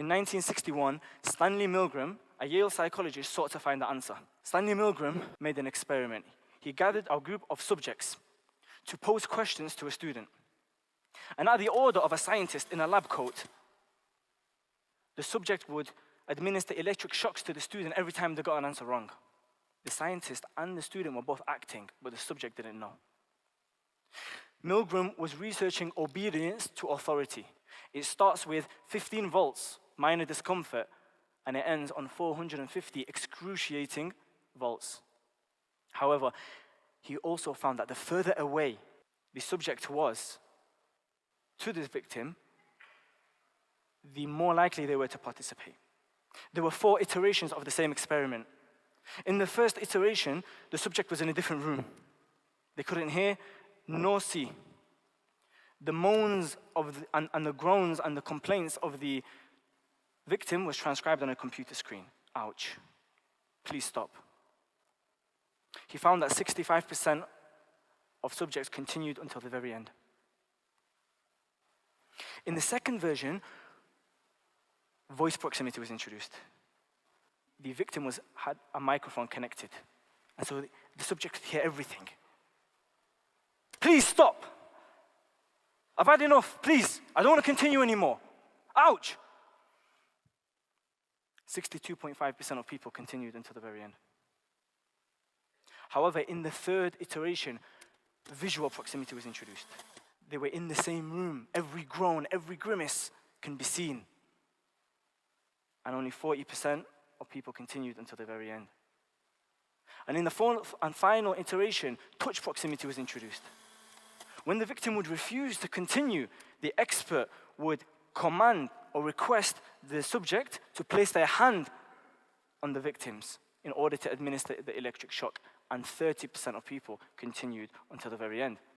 In 1961, Stanley Milgram, a Yale psychologist, sought to find the answer. Stanley Milgram made an experiment. He gathered a group of subjects to pose questions to a student. And at the order of a scientist in a lab coat, the subject would administer electric shocks to the student every time they got an answer wrong. The scientist and the student were both acting, but the subject didn't know. Milgram was researching obedience to authority. It starts with 15 volts, minor discomfort, and it ends on 450 excruciating volts. However, he also found that the further away the subject was to the victim, the more likely they were to participate. There were 4 iterations of the same experiment. In the first iteration, the subject was in a different room. They couldn't hear nor see. The moans and the groans and the complaints of the victim was transcribed on a computer screen. Ouch. Please stop. He found that 65% of subjects continued until the very end. In the second version, voice proximity was introduced. The victim had a microphone connected, and so the subject could hear everything. Please stop. I've had enough, please. I don't want to continue anymore. Ouch. 62.5% of people continued until the very end. However, in the third iteration, visual proximity was introduced. They were in the same room. Every groan, every grimace can be seen. And only 40% of people continued until the very end. And in the fourth and final iteration, touch proximity was introduced. When the victim would refuse to continue, the expert would command or request the subject to place their hand on the victims in order to administer the electric shock, and 30% of people continued until the very end.